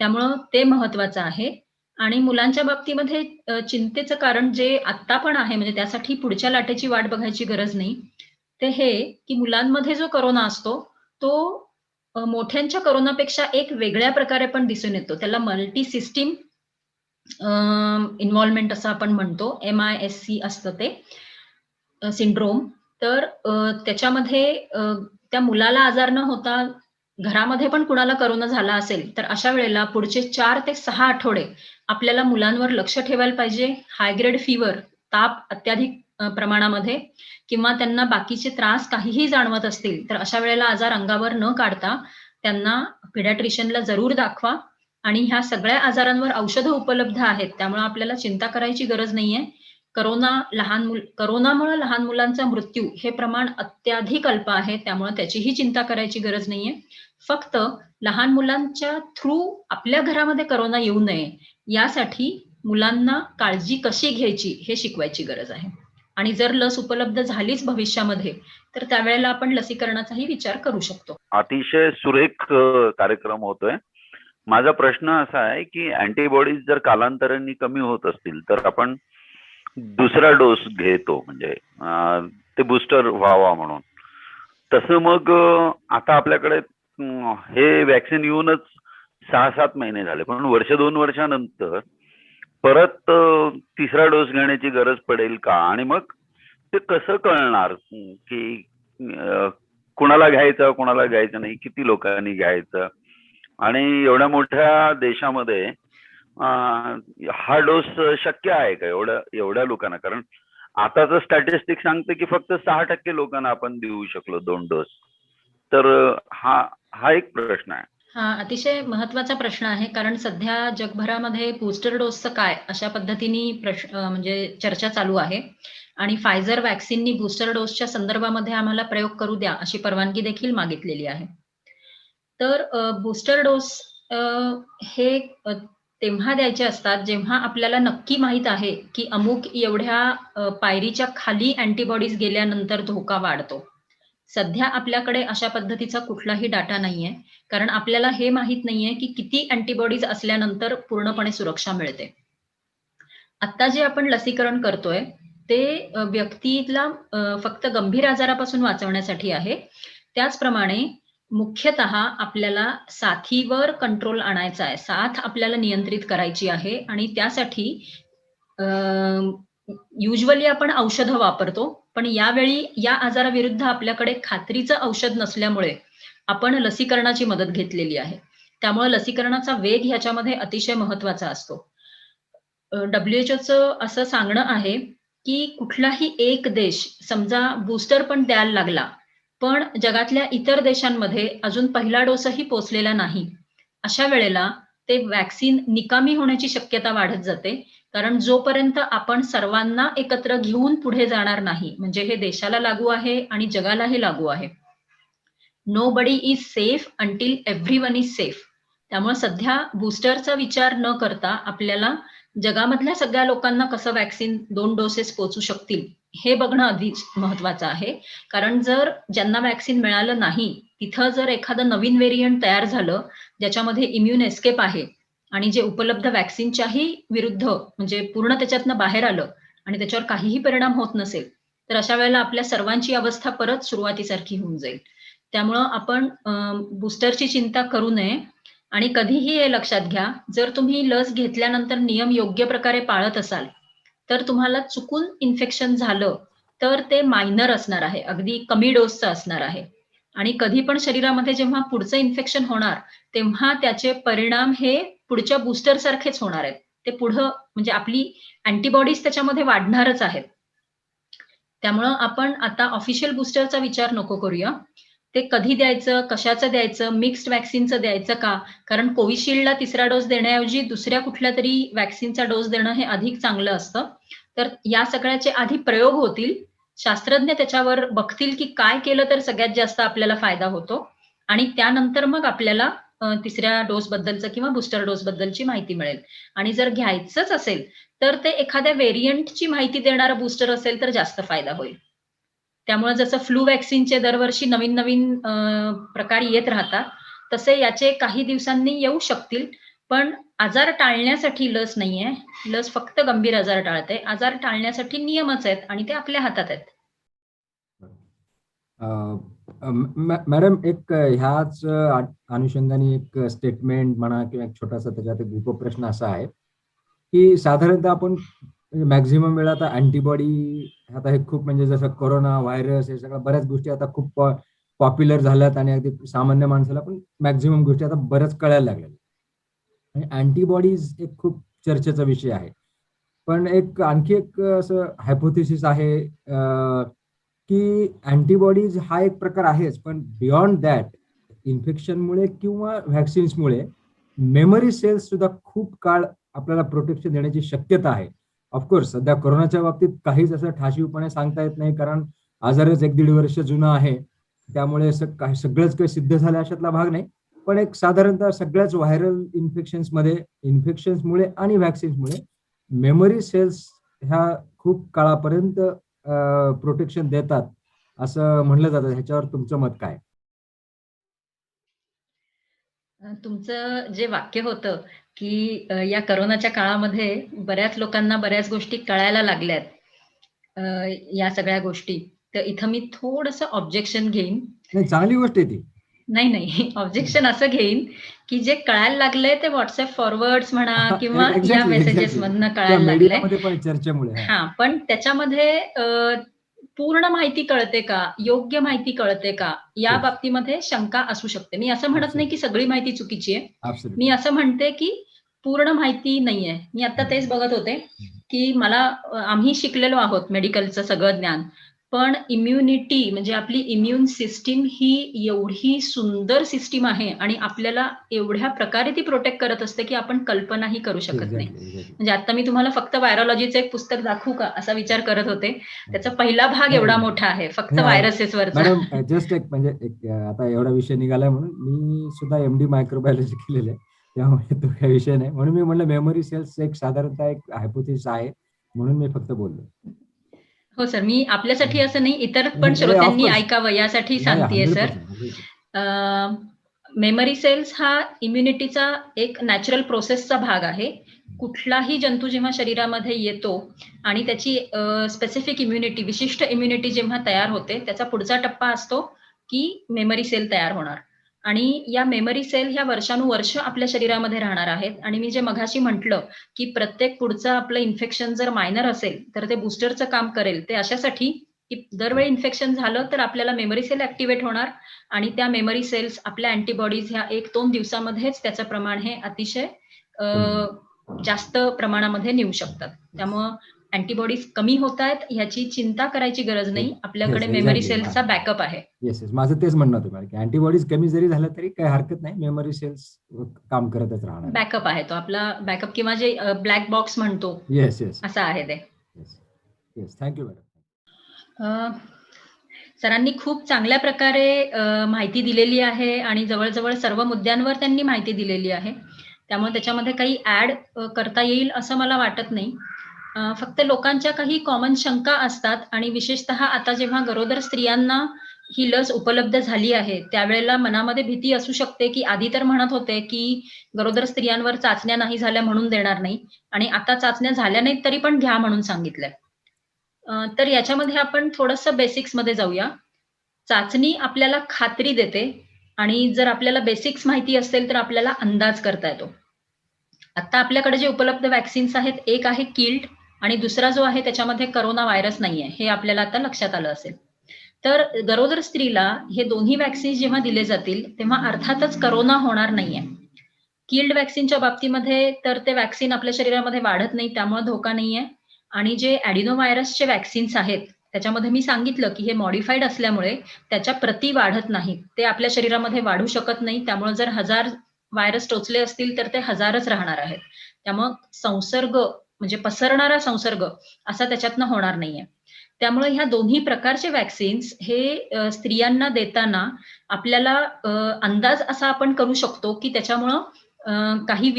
त्यामुळं ते महत्वाचं आहे. आणि मुलांच्या बाबतीमध्ये चिंतेचं कारण जे आत्ता पण आहे, म्हणजे त्यासाठी पुढच्या लाटेची वाट बघायची गरज नाही. ते हे, की मुलांमध्ये जो कोरोना असतो, तो मोठ्यांच्या कोरोनापेक्षा एक वेगळ्या प्रकारे पण दिसून येतो. त्याला मल्टी सिस्टीम इन्व्हॉल्वमेंट असं आपण म्हणतो. MISC असतं ते सिंड्रोम. तर त्याच्यामध्ये त्या मुलाला आजार न होता घरामध्ये पण कुणाला कोरोना झाला असेल, तर अशा वेळेला पुढचे 4 ते 6 आठवडे आपल्याला मुलांवर लक्ष ठेवायला पाहिजे. हाय ग्रेड फीव्हर, ताप अत्याधिक प्रमाणामध्ये किंवा त्यांना बाकीचे त्रास काहीही जाणवत असतील, तर अशा वेळेला आजार अंगावर न काढता त्यांना पिडियाट्रिशियनला जरूर दाखवा. आणि ह्या सगळ्या आजारांवर औषधं उपलब्ध आहेत. त्यामुळे आपल्याला चिंता करायची गरज नाहीये. कोरोनामुळे लहान मुलांचा मृत्यू हे प्रमाण अत्याधिक अल्प आहे. त्यामुळे त्याचीही चिंता करायची गरज नाहीये. फक्त लहान मुलांच्या थ्रू आपल्या घरामध्ये कोरोना येऊ नये, यासाठी मुलांना काळजी कशी घ्यायची हे शिकवायची गरज आहे. आणि जर लस उपलब्ध झालीच भविष्यामध्ये, तर त्यावेळेला आपण लसीकरणाचाही विचार करू शकतो. अतिशय सुरेख कार्यक्रम होतोय. माझा प्रश्न असा आहे, की अँटीबॉडीज जर कालांतराने कमी होत असतील, तर आपण दुसरा डोस घेतो, म्हणजे ते बूस्टर व्हावा म्हणून. तसं मग आता आपल्याकडे हे वॅक्सिन येऊनच 6-7 महिने झाले, पण वर्ष 2 वर्षानंतर परत तिसरा डोस घेण्याची गरज पडेल का? आणि मग ते कसं कळणार की कुणाला घ्यायचं, कुणाला घ्यायचं नाही, किती लोकांनी घ्यायचं? आणि एवढ्या मोठ्या देशामध्ये हा डोस शक्य आहे का एवढ्या लोकांना? कारण आताचं स्टॅटिस्टिक सांगते की फक्त 6% लोकांना आपण देऊ शकलो 2 डोस. तर हा एक प्रश्न आहे. हा अतिशय महत्वाचा प्रश्न आहे, कारण सध्या जगभरामध्ये बूस्टर डोसचं काय अशा पद्धतीने म्हणजे चर्चा चालू आहे. आणि फायझर वॅक्सिननी बूस्टर डोसच्या संदर्भामध्ये आम्हाला प्रयोग करू द्या अशी परवानगी देखील मागितलेली आहे. तर बूस्टर डोस हे तेव्हा द्यायचे असतात जेव्हा आपल्याला नक्की माहित आहे की अमुक एवढ्या पायरीच्या खाली अँटीबॉडीज गेल्यानंतर धोका वाढतो. सध्या आपल्याकडे अशा पद्धतीचा कुठलाही डाटा नाहीये, कारण आपल्याला हे माहित नाहीये की किती अँटीबॉडीज असल्यानंतर पूर्णपणे सुरक्षा मिळते. आता जे आपण लसीकरण करतोय ते व्यक्तीला फक्त गंभीर आजारापासून वाचवण्यासाठी आहे. त्याचप्रमाणे मुख्यतः आपल्याला साथीवर कंट्रोल आणायचा आहे. साथ आपल्याला नियंत्रित करायची आहे आणि त्यासाठी युजली आपण औषधं वापरतो, पण यावेळी या आजाराविरुद्ध आपल्याकडे खात्रीचं औषध नसल्यामुळे आपण लसीकरणाची मदत घेतलेली आहे. त्यामुळे लसीकरणाचा वेग ह्याच्यामध्ये अतिशय महत्वाचा असतो. WHOचं असं सांगणं आहे की कुठलाही एक देश समजा बूस्टर पण द्यायला लागला, पण जगातल्या इतर देशांमध्ये अजून पहिला डोसही पोहोचलेला नाही, अशा वेळेला ते वॅक्सिन निकामी होण्याची शक्यता वाढत जाते. कारण जोपर्यंत आपण सर्वांना एकत्र घेऊन पुढे जाणार नाही, म्हणजे हे देशाला लागू आहे आणि जगालाही लागू आहे, nobody is safe until everyone is safe. त्यामुळे सध्या बूस्टरचा विचार न करता आपल्याला जगामधल्या सगळ्या लोकांना कसं व्हॅक्सिन 2 डोसेस पोहोचू शकतील हे बघणं अधिक महत्वाचं आहे. कारण जर ज्यांना व्हॅक्सिन मिळालं नाही तिथं जर एखादं नवीन व्हेरियंट तयार झालं ज्याच्यामध्ये इम्युन एस्केप आहे आणि जे उपलब्ध व्हॅक्सिनच्याही विरुद्ध म्हणजे पूर्ण त्याच्यातनं बाहेर आलं आणि त्याच्यावर काहीही परिणाम होत नसेल तर अशा वेळेला आपल्या सर्वांची अवस्था परत सुरुवातीसारखी होऊन जाईल. त्यामुळं आपण बूस्टरची चिंता करू नये आणि कधीही हे लक्षात घ्या, जर तुम्ही लस घेतल्यानंतर नियम योग्य प्रकारे पाळत असाल तर तुम्हाला चुकून इन्फेक्शन झालं तर ते मायनर असणार आहे, अगदी कमी डोसचं असणार आहे. आणि कधी पण शरीरामध्ये जेव्हा पुढचं इन्फेक्शन होणार तेव्हा त्याचे परिणाम हे पुढच्या बूस्टर सारखेच होणार आहेत. ते पुढं म्हणजे आपली अँटीबॉडीज त्याच्यामध्ये वाढणारच आहेत. त्यामुळं आपण आता ऑफिशियल बूस्टरचा विचार नको करूया. ते कधी द्यायचं, कशाचं द्यायचं, मिक्स्ड व्हॅक्सिनचं द्यायचं का? कारण कोविशिल्डला 3रा डोस देण्याऐवजी दुसऱ्या कुठल्या तरी व्हॅक्सिनचा डोस देणं हे अधिक चांगलं असतं. तर या सगळ्याचे आधी प्रयोग होतील. शास्त्रज्ञ त्याच्यावर बघतील की काय केलं तर सगळ्यात जास्त आपल्याला फायदा होतो आणि त्यानंतर मग आपल्याला 3ऱ्या डोस बद्दलचं किंवा बूस्टर डोस बद्दलची माहिती मिळेल. आणि जर घ्यायचंच असेल तर ते एखाद्या व्हेरियंटची माहिती देणारं बूस्टर असेल तर जास्त फायदा होईल. त्यामुळे जसं फ्लू व्हॅक्सिनचे दरवर्षी नवीन नवीन प्रकार येत राहतात तसे याचे काही दिवसांनी येऊ शकतील. पण आजार टाळण्यासाठी लस नाहीये. लस फक्त गंभीर आजार टाळते. आजार टाळण्यासाठी नियमच आहेत आणि ते आपल्या हातात आहेत. मॅडम एक ह्याच अनुषंगाने एक स्टेटमेंट म्हणा किंवा एक छोटासा त्याच्यात एक उपप्रश्न असा आहे की साधारणतः आपण मॅक्झिमम वेळा आता अँटीबॉडी आता हे खूप म्हणजे जसं कोरोना व्हायरस हे सगळ्या बऱ्याच गोष्टी आता खूप पॉप्युलर झाल्यात आणि अगदी सामान्य माणसाला पण मॅक्झिमम गोष्टी आता बऱ्याच कळायला लागल्या आणि अँटीबॉडीज एक खूप चर्चेचा विषय आहे. पण एक आणखी एक असं हायपोथेसिस आहे की अँटीबॉडीज हा एक प्रकार आहेच पण बियॉन्ड दॅट इन्फेक्शनमुळे किंवा व्हॅक्सिन्समुळे मेमरी सेल्स सुद्धा खूप काळ आपल्याला प्रोटेक्शन देण्याची शक्यता आहे. ऑफकोर्स सध्या कोरोनाच्या बाबतीत काहीच असं ठाशीवपणे सांगता येत नाही कारण आजारच 1-1.5 वर्ष जुना आहे. त्यामुळे सगळंच काही सिद्ध झालं अशातला भाग नाही. पण एक साधारणतः सगळ्याच व्हायरल इन्फेक्शन्समुळे आणि व्हॅक्सिन्समुळे मेमरी सेल्स ह्या खूप काळापर्यंत प्रोटेक्शन देतात असं म्हणलं जातं. ह्याच्यावर तुमचं मत काय? तुमचं जे वाक्य होतं की या करोनाच्या काळामध्ये बऱ्याच लोकांना बऱ्याच गोष्टी कळायला लागल्यात या सगळ्या गोष्टी. तर इथं मी थोडंसं ऑब्जेक्शन घेईन. नाही, चांगली गोष्ट आहे ती. नाही ऑब्जेक्शन असं घेईन की जे कळायला लागलंय ते व्हॉट्सअप फॉरवर्ड्स म्हणा किंवा या मेसेजेस मधनं कळायला लागलंय. मीडियामध्ये पण चर्चेमुळे. हा पण त्याच्यामध्ये पूर्ण माहिती कळते का, योग्य माहिती कळते का या बाबतीमध्ये शंका असू शकते. मी असं म्हणत नाही की सगळी माहिती चुकीची आहे. मी असं म्हणते की पूर्ण माहिती नाहीये. मी आता तेच बघत होते की आम्ही शिकलेलो आहोत मेडिकलचं सगळं ज्ञान पण इम्युनिटी म्हणजे आपली इम्युन सिस्टीम ही एवढी सुंदर सिस्टीम आहे आणि आपल्याला एवढ्या प्रकारे ती प्रोटेक्ट करत असते की आपण कल्पनाही करू शकत नाही. म्हणजे आता मी तुम्हाला फक्त व्हायरोलॉजीचं एक पुस्तक दाखवू का असा विचार करत होते. त्याचा पहिला भाग एवढा मोठा आहे फक्त व्हायरसेसवरचा. मॅडम जस्ट एक म्हणजे आता एवढा विषय निघालाय म्हणून मी सुद्धा MD मायक्रोबायोलॉजी केलेलं आहे त्यामुळे तो काही विषय नाही म्हणून मी म्हणलं मेमरी सेल्स एक साधारणतः एक हायपोथेसिस आहे म्हणून मी फक्त बोललो. हो सर, मी आपल्यासाठी असं नाही इतर पण श्रोत्यांनी ऐकावं यासाठी सांगतेय सर. मेमरी सेल्स हा इम्युनिटीचा एक नॅचरल प्रोसेसचा भाग आहे. कुठलाही जंतू जेव्हा शरीरामध्ये येतो आणि त्याची स्पेसिफिक इम्युनिटी विशिष्ट इम्युनिटी जेव्हा तयार होते त्याचा पुढचा टप्पा असतो की मेमरी सेल तयार होणार आणि या मेमरी सेल ह्या वर्षानुवर्ष आपल्या शरीरामध्ये राहणार आहेत. आणि मी जे मघाशी म्हटलं की प्रत्येक पुढचं आपलं इन्फेक्शन जर मायनर असेल तर ते बूस्टरचं काम करेल. ते अशासाठी की दरवेळी इन्फेक्शन झालं तर आपल्याला मेमरी सेल ऍक्टिव्हेट होणार आणि त्या मेमरी सेल्स आपल्या अँटीबॉडीज ह्या 1-2 दिवसामध्येच त्याचं प्रमाण हे अतिशय जास्त प्रमाणामध्ये नेऊ शकतात. त्यामुळं अँटीबॉडीज कमी होत आहेत ह्याची चिंता करायची गरज नाही. आपल्याकडे मेमरी सेल्सचा बॅकअप आहे. येस माझं तेच म्हणणं होतं की अँटीबॉडीज कमी जरी झालं तरी काही हरकत नाही. मेमरी सेल्स काम करतच राहणार. बॅकअप आहे तो आपला बॅकअप किंवा जे ब्लॅक बॉक्स म्हणतो. येस असं आहे ते. Yes thank you madam. सरांनी खूप चांगल्या प्रकारे माहिती दिलेली आहे आणि जवळ-जवळ सर्व मुद्द्यांवर त्यांनी माहिती दिलेली आहे. त्यामुळे त्याच्यामध्ये काही ॲड करता येईल असं मला वाटत नाही. फक्त लोकांच्या काही कॉमन शंका असतात आणि विशेषतः आता जेव्हा गरोदर स्त्रियांना ही लस उपलब्ध झाली आहे, त्यावेळेला मनामध्ये भीती असू शकते, की आधी तर म्हणत होते, की गरोदर स्त्रियांवर चाचण्या नाही झाल्या म्हणून देणार नाही आणि आता चाचण्या झाल्या नाहीत तरी पण घ्या म्हणून सांगितलंय. तर याच्यामध्ये आपण थोडंसं बेसिक्समध्ये जाऊया. चाचणी आपल्याला खात्री देते आणि जर आपल्याला बेसिक्स माहिती असेल तर आपल्याला अंदाज करता येतो. आता आपल्याकडे जे उपलब्ध व्हॅक्सिन्स आहेत, एक आहे किल्ड आणि दुसरा जो आहे त्याच्यामध्ये कोरोना व्हायरस नाहीये, हे आपल्याला आता लक्षात आलं असेल. तर गरोदर स्त्रीला हे दोन्ही व्हॅक्सिन्स जेव्हा दिले जातील, तेव्हा अर्थातच कोरोना होणार नाहीये. किल्ड व्हॅक्सिनच्या बाबतीमध्ये तर ते व्हॅक्सिन आपल्या शरीरामध्ये वाढत नाही, त्यामुळे धोका नाहीये. आणि जे ॲडिनो व्हायरसचे व्हॅक्सिन्स आहेत, त्याच्यामध्ये मी सांगितलं, की हे मॉडिफाईड असल्यामुळे त्याच्या प्रती वाढत नाहीत. ते आपल्या शरीरामध्ये वाढू शकत नाही. त्यामुळे जर 1000 व्हायरस टोचले असतील, तर ते 1000च राहणार आहेत. त्यामुळं संसर्ग म्हणजे पसरणारा संसर्ग असा त्याच्यातनं होणार नाहीये. त्यामुळे ह्या दोन्ही प्रकारचे व्हॅक्सिन्स हे स्त्रियांना देताना आपल्याला अंदाज असा आपण करू शकतो, की त्याच्यामुळं काही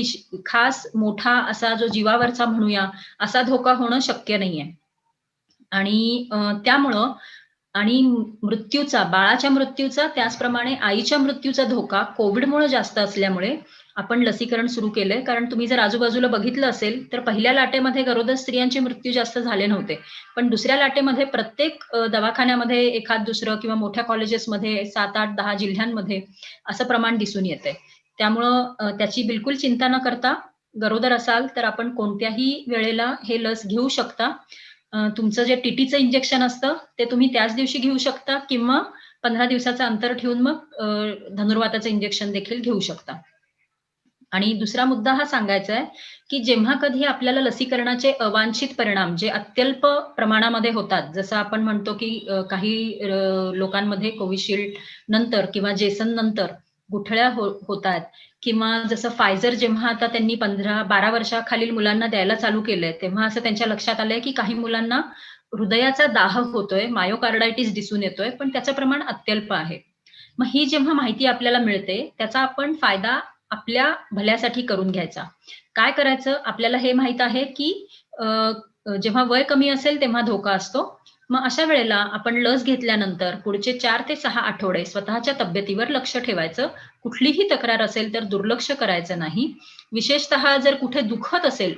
खास मोठा असा जो जीवावरचा म्हणूया, असा धोका होणं शक्य नाहीये. आणि त्यामुळं आणि मृत्यूचा, बाळाच्या मृत्यूचा, त्याचप्रमाणे आईच्या मृत्यूचा धोका कोविडमुळे जास्त असल्यामुळे आपण लसीकरण सुरू केलंय. कारण तुम्ही जर आजूबाजूला बघितलं असेल, तर पहिल्या लाटेमध्ये गरोदर स्त्रियांचे मृत्यू जास्त झाले नव्हते. पण दुसऱ्या लाटेमध्ये प्रत्येक दवाखान्यामध्ये एखाद दुसरं किंवा मोठ्या कॉलेजेसमध्ये 7, 8, 10 जिल्ह्यांमध्ये असं प्रमाण दिसून येतंय. त्यामुळं त्याची बिलकुल चिंता न करता गरोदर असाल, तर आपण कोणत्याही वेळेला हे लस घेऊ शकता. तुमचं जे टीटीचं इंजेक्शन असतं, ते तुम्ही त्याच दिवशी घेऊ शकता किंवा 15 दिवसाचं अंतर ठेवून मग धनुर्वाताचं इंजेक्शन देखील घेऊ शकता. आणि दुसरा मुद्दा हा सांगायचा आहे, की जेव्हा कधी आपल्याला लसीकरणाचे अवांछित परिणाम जे अत्यल्प प्रमाणामध्ये होतात, जसं आपण म्हणतो, की काही लोकांमध्ये कोविशिल्ड नंतर किंवा जेसन नंतर गुठळ्या होतायत किंवा जसं फायझर जेव्हा आता त्यांनी 12 वर्षाखालील मुलांना द्यायला चालू केलंय, तेव्हा असं त्यांच्या लक्षात आलंय, की काही मुलांना हृदयाचा दाह होतोय, मायोकार्डायटिस दिसून येतोय, पण त्याचं प्रमाण अत्यल्प आहे. मग ही जेव्हा माहिती आपल्याला मिळते, त्याचा आपण फायदा आपल्या भल्यासाठी करून घ्यायचा. काय करायचं? आपल्याला हे माहीत आहे, की जेव्हा वय कमी असेल तेव्हा धोका असतो. मग अशा वेळेला आपण लस घेतल्यानंतर पुढचे 4 ते 6 आठवडे स्वतःच्या तब्येतीवर लक्ष ठेवायचं. कुठलीही तक्रार असेल तर दुर्लक्ष करायचं नाही. विशेषतः जर कुठे दुखत असेल,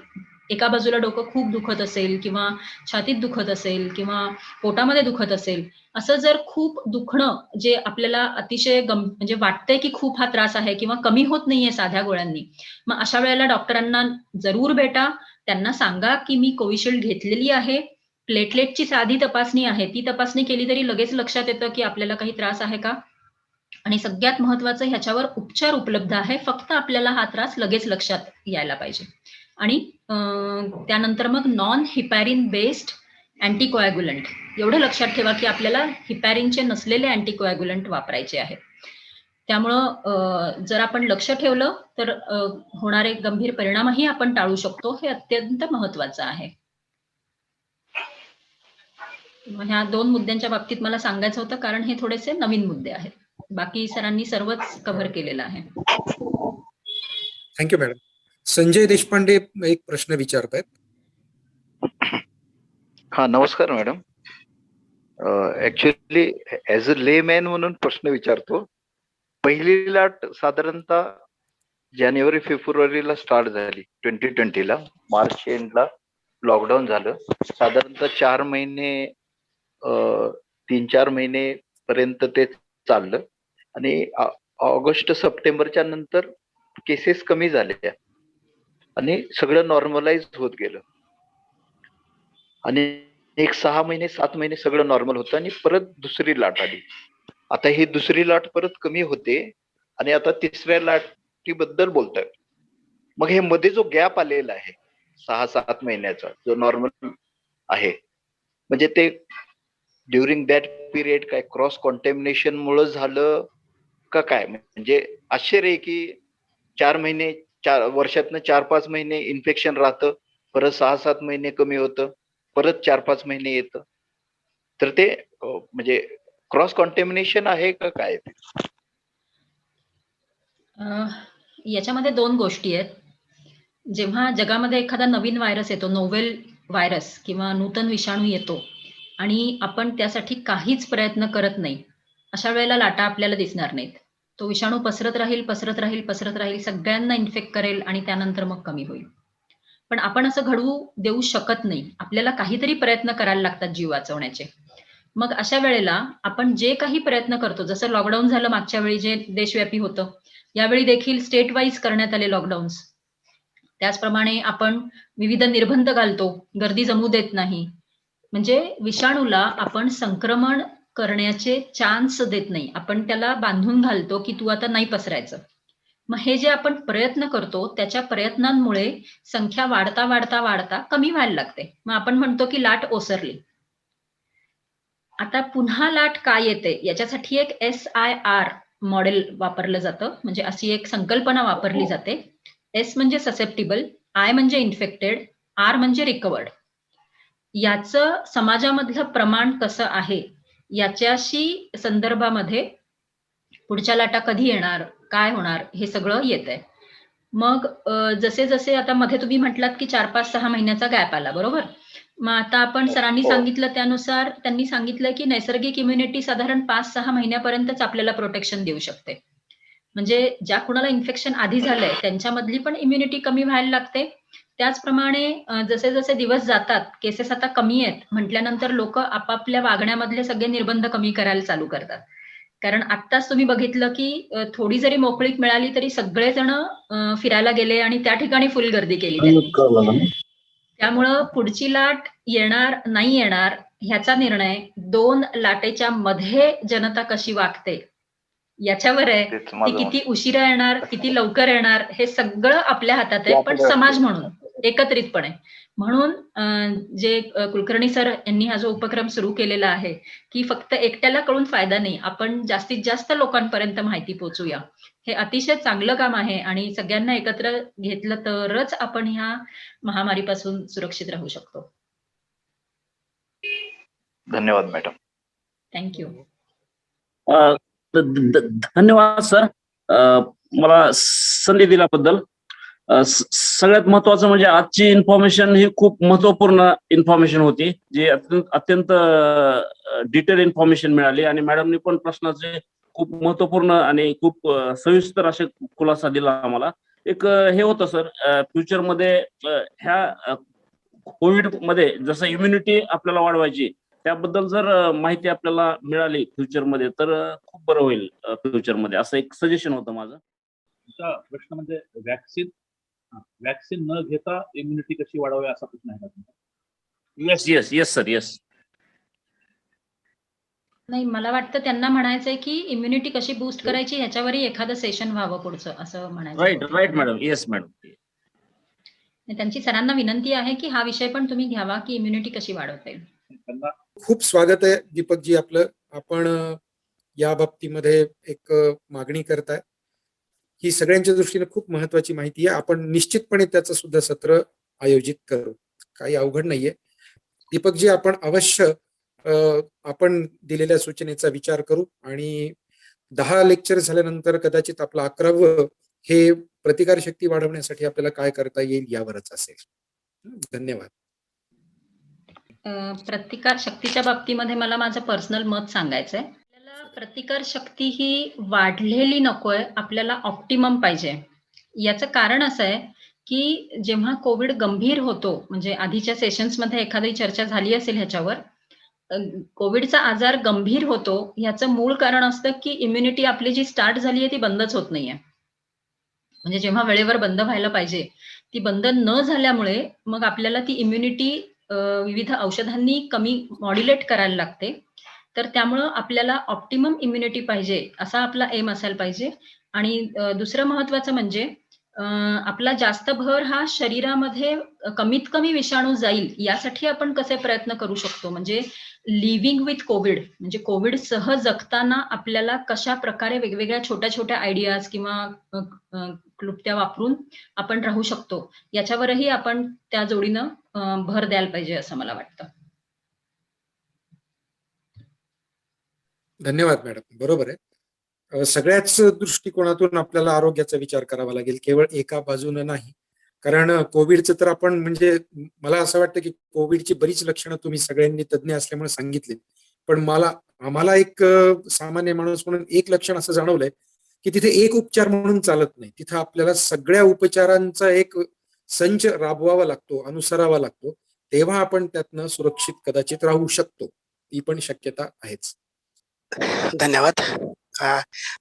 एका बाजूला डोकं खूप दुखत असेल किंवा छातीत दुखत असेल किंवा पोटामध्ये दुखत असेल, असं जर खूप दुखणं जे आपल्याला अतिशय म्हणजे वाटतंय, की खूप हा त्रास आहे किंवा कमी होत नाहीये साध्या गोळ्यांनी. मग अशा वेळेला डॉक्टरांना जरूर भेटा. त्यांना सांगा, की मी कोविशिल्ड घेतलेली आहे. प्लेटलेटची साधी तपासणी आहे. ती तपासणी केली तरी लगेच लक्षात येतं, की आपल्याला काही त्रास आहे का? आणि सगळ्यात महत्त्वाचं ह्याच्यावर उपचार उपलब्ध आहे. फक्त आपल्याला हा त्रास लगेच लक्षात यायला पाहिजे. आणि त्यानंतर मग नॉन हिपॅरिन बेस्ड अँटीकोॲग्युलंट एवढं लक्षात ठेवा, की आपल्याला हिपॅरिनचे नसलेले अँटीकोॲग्युलंट वापरायचे आहेत. त्यामुळं जर आपण लक्ष ठेवलं तर होणारे गंभीर परिणामही आपण टाळू शकतो. हे अत्यंत महत्त्वाचं आहे. ह्या 2 मुद्द्यांच्या बाबतीत मला सांगायचं होतं, कारण हे थोडेसे नवीन मुद्दे आहेत. बाकी सरांनी सर्वच कव्हर केलेलं आहे. Thank you madam. संजय देशपांडे एक प्रश्न विचारतायत. हा, नमस्कार madam. Actually as a layman म्हणून प्रश्न विचारतो. पहिली लाट साधारणतः जानेवारी-फेब्रुवारीला स्टार्ट झाली 2020ला. मार्च एंडला लॉकडाऊन झालं. साधारणतः 4 महिने 3-4 महिने पर्यंत ते चाललं आणि ऑगस्ट सप्टेंबरच्या नंतर केसेस कमी झाल्या आणि सगळं नॉर्मलाइज होत गेलं आणि एक 6 महिने 7 महिने सगळं नॉर्मल होतं आणि परत दुसरी लाट आली. आता ही दुसरी लाट परत कमी होते आणि आता तिसऱ्या लाटीबद्दल बोलतायत. मग हे मध्ये जो गॅप आलेला आहे 6-7 महिन्याचा जो नॉर्मल आहे, म्हणजे ते ड्युरिंग दॅट पिरियड काय क्रॉस कॉन्टॅमिनेशन मुळे झालं का काय? म्हणजे आश्चर्य आहे की 4 महिने वर्षातनं 4-5 महिने इन्फेक्शन राहतं, परत 6-7 महिने कमी होतं, परत 4-5 महिने येतं. तर ते म्हणजे क्रॉस कॉन्टॅमिनेशन आहे का काय ते? याच्यामध्ये 2 गोष्टी आहेत. जेव्हा जगामध्ये एखादा नवीन व्हायरस येतो, नोवेल व्हायरस किंवा नूतन विषाणू येतो आणि आपण त्यासाठी काहीच प्रयत्न करत नाही, अशा वेळेला लाटा आपल्याला दिसणार नाहीत. तो विषाणू पसरत राहील, पसरत राहील, पसरत राहील, सगळ्यांना इन्फेक्ट करेल आणि त्यानंतर मग कमी होईल. पण आपण असं घडवू देऊ शकत नाही. आपल्याला काहीतरी प्रयत्न करायला लागतात जीव वाचवण्याचे. मग अशा वेळेला आपण जे काही प्रयत्न करतो, जसं लॉकडाऊन झालं मागच्या वेळी जे देशव्यापी होतं, यावेळी देखील स्टेट वाईज करण्यात आले लॉकडाऊन्स. त्याचप्रमाणे आपण विविध निर्बंध घालतो, गर्दी जमू देत नाही. म्हणजे विषाणूला आपण संक्रमण करण्याचे चान्स देत नाही. आपण त्याला बांधून घालतो, की तू आता नाही पसरायचं. मग हे जे आपण प्रयत्न करतो, त्याच्या प्रयत्नांमुळे संख्या वाढता, वाढता, वाढता कमी व्हायला लागते. मग आपण म्हणतो, की लाट ओसरली. आता पुन्हा लाट का येते? याच्यासाठी एक SIR मॉडेल वापरलं जातं. म्हणजे अशी एक संकल्पना वापरली जाते. S म्हणजे ससेप्टिबल, I म्हणजे इन्फेक्टेड, R म्हणजे रिकवर्ड. याचं समाजामधलं प्रमाण कसं आहे, याच्याशी संदर्भामध्ये पुढच्या लाटा कधी येणार, काय होणार, हे सगळं येतंय. मग जसे-जसे आता मध्ये तुम्ही म्हटलात, की 4, 5, 6 महिन्याचा गॅप आला, बरोबर? मग आता आपण सरांनी सांगितलं त्यानुसार त्यांनी सांगितलं, की नैसर्गिक इम्युनिटी साधारण 5-6 महिन्यापर्यंतच आपल्याला प्रोटेक्शन देऊ शकते. म्हणजे ज्या कुणाला इन्फेक्शन आधी झालंय, त्यांच्यामधली पण इम्युनिटी कमी व्हायला लागते. त्याचप्रमाणे जसे-जसे दिवस जातात, केसेस आता कमी आहेत म्हटल्यानंतर लोकं आपापल्या वागण्यामधले सगळे निर्बंध कमी करायला चालू करतात. कारण आत्ताच तुम्ही बघितलं, की थोडी जरी मोकळीक मिळाली तरी सगळेजण फिरायला गेले आणि त्या ठिकाणी फुल गर्दी केली त्यांनी. त्यामुळं पुढची लाट येणार, नाही येणार ह्याचा निर्णय 2 लाटेच्या मध्ये जनता कशी वागते याच्यावर आहे. तेच ती माझं किती उशिरा येणार, किती लवकर येणार हे सगळं आपल्या हातात आहे. पण समाज म्हणून एकत्रितपणे. म्हणून जे कुलकर्णी सर यांनी हा जो उपक्रम सुरू केलेला आहे, की फक्त एकट्याला कळून फायदा नाही. आपण जास्तीत जास्त लोकांपर्यंत माहिती पोहोचूया. हे अतिशय चांगलं काम आहे आणि सगळ्यांना एकत्र घेतलं तरच आपण ह्या महामारीपासून सुरक्षित राहू शकतो. धन्यवाद मॅडम. Thank you. धन्यवाद सर, मला संधी दिल्याबद्दल. सगळ्यात महत्वाचं म्हणजे आजची इन्फॉर्मेशन ही खूप महत्वपूर्ण इन्फॉर्मेशन होती, जी अत्यंत डिटेल इन्फॉर्मेशन मिळाली आणि मॅडमनी पण प्रश्नाचे खूप महत्वपूर्ण आणि खूप सविस्तर असे खुलासा दिला आम्हाला. एक हे होतं सर, फ्युचरमध्ये ह्या कोविड मध्ये जसं इम्युनिटी आपल्याला वाढवायची त्याबद्दल जर माहिती आपल्याला मिळाली फ्युचरमध्ये तर खूप बरं होईल फ्युचरमध्ये, असं एक सजेशन होतं माझं. तुमचा प्रश्न म्हणजे वॅक्सिन न घेता इम्युनिटी कशी वाढवावी असा प्रश्न आहे का तुमचा? Yes sir, yes. नाही, मला वाटतं त्यांना म्हणायचंय, की इम्युनिटी कशी बूस्ट करायची ह्याच्यावरही एखादं सेशन व्हावं पुढचं, असं म्हणायचं. Right madam, yes madam. त्यांची सरांना विनंती आहे, की हा विषय पण तुम्ही घ्यावा, की इम्युनिटी कशी वाढवता येईल. खूप स्वागत आहे दीपकजी आपलं. आपण या बाबतीमध्ये एक मागणी करताय. ही सगळ्यांच्या दृष्टीने खूप महत्वाची माहिती आहे. आपण निश्चितपणे त्याचं सुद्धा सत्र आयोजित करू, काही अवघड नाहीये. दीपकजी आपण अवश्य आपण दिलेल्या सूचनेचा विचार करू आणि 10 लेक्चर झाल्यानंतर कदाचित आपलं 11वं हे प्रतिकार शक्ती वाढवण्यासाठी आपल्याला काय करता येईल यावरच असेल. धन्यवाद. प्रतिकार शक्तीच्या बाबतीमध्ये मला माझं पर्सनल मत सांगायचंय. आपल्याला प्रतिकार शक्ती ही वाढलेली नकोय, आपल्याला ऑप्टिमम पाहिजे. याचं कारण असं आहे, की जेव्हा कोविड गंभीर होतो, म्हणजे आधीच्या सेशन्समध्ये एखादी चर्चा झाली असेल ह्याच्यावर, कोविडचा आजार गंभीर होतो ह्याचं मूळ कारण असतं, की इम्युनिटी आपली जी स्टार्ट झाली आहे ती बंदच होत नाहीये. म्हणजे जेव्हा वेळेवर बंद व्हायला पाहिजे, ती बंद न झाल्यामुळे मग आपल्याला ती इम्युनिटी विविध औषधांनी कमी मॉड्युलेट करायला लागते. तर त्यामुळं आपल्याला ऑप्टिमम इम्युनिटी पाहिजे, असा आपला एम असायला पाहिजे. आणि दुसरं महत्वाचं म्हणजे आपला जास्त भर हा शरीरामध्ये कमीत कमी विषाणू जाईल यासाठी आपण कसे प्रयत्न करू शकतो. म्हणजे लिव्हिंग विथ कोविड, म्हणजे कोविड सह जगताना आपल्याला कशा प्रकारे वेगवेगळ्या छोट्या छोट्या आयडियाज किंवा क्लुप्त्या वापरून आपण राहू शकतो, याच्यावरही आपण त्या जोडीनं भर द्यायला पाहिजे असं मला वाटतं. धन्यवाद मॅडम. बरोबर आहे. सगळ्याच दृष्टिकोनातून आपल्याला आरोग्याचा विचार करावा लागेल, केवळ एका बाजूने नाही. कारण कोविडचं तर आपण म्हणजे मला असं वाटतं की कोविडची बरीच लक्षणं तुम्ही सगळ्यांनी तज्ज्ञ असल्यामुळे सांगितली. पण आम्हाला एक सामान्य माणूस म्हणून एक लक्षण असं जाणवलंय की तिथे एक उपचार म्हणून चालत नाही. तिथं आपल्याला सगळ्या उपचारांचा एक संच राबवावा लागतो, अनुसरावा लागतो. तेव्हा आपण त्यातनं सुरक्षित कदाचित राहू शकतो. ती पण शक्यता आहेच. धन्यवाद.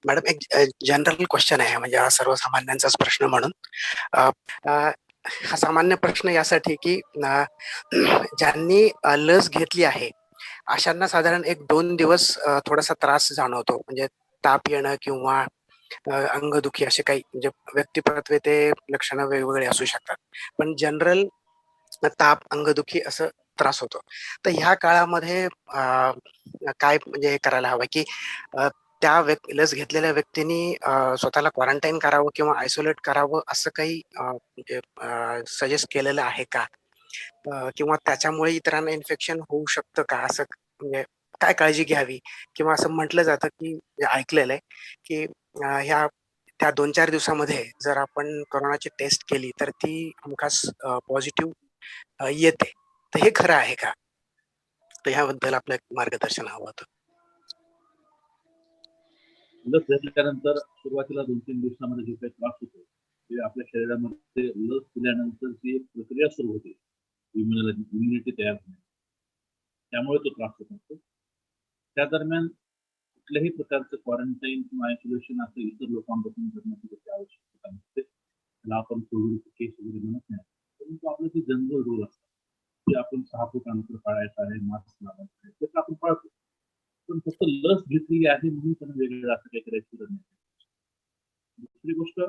मॅडम एक जनरल क्वेश्चन आहे, म्हणजे हा सर्वसामान्यांचाच प्रश्न म्हणून. अ, अ, हा सामान्य प्रश्न यासाठी की ज्यांनी लस घेतली आहे अशांना साधारण 1-2 दिवस थोडासा त्रास जाणवतो, म्हणजे ताप येणं किंवा अंगदुखी असे काही म्हणजे व्यक्तिपरत्वे ते लक्षणं वेगवेगळे असू शकतात. पण जनरल ताप, अंगदुखी असं त्रास होतो. तर ह्या काळामध्ये काय म्हणजे हे करायला हवं की त्या लस घेतलेल्या व्यक्तींनी स्वतःला क्वारंटाईन करावं किंवा आयसोलेट करावं असं काही म्हणजे सजेस्ट केलेलं आहे का? किंवा त्याच्यामुळे इतरांना इन्फेक्शन होऊ शकतं का? असं म्हणजे काय काळजी घ्यावी? किंवा असं म्हटलं जातं की म्हणजे ऐकलेलं आहे की ह्या त्या 2-4 दिवसामध्ये जर आपण कोरोनाची टेस्ट केली तर ती हमखास पॉझिटिव्ह येते. तर हे खरं आहे का? तर ह्याबद्दल आपलं एक मार्गदर्शन हवं होतं. लस घेतल्यानंतर सुरुवातीला 2-3 दिवसामध्ये जो काही त्रास होतो ते आपल्या शरीरामध्ये लस दिल्यानंतरची एक प्रक्रिया सुरू होते, इम्युनिटी तयार होणे, त्यामुळे तो त्रास होत असतो. त्या दरम्यान कुठल्याही प्रकारचं क्वारंटाईन किंवा आयसोलेशन असं इतर लोकांपासून करण्याची त्याची आवश्यकता नसते. त्याला आपण कोविड केस वगैरे म्हणत नाही, परंतु आपलं जे जनरल रूल असतात की आपण 6 फूट अंतर पाळायचं आहे, मास्क लावायचं आहे, ते तर आपण पाळतो. पण फक्त लस घेतलेली आहे म्हणून त्यांना वेगळं असं काही करायची गरज नाही. दुसरी गोष्ट,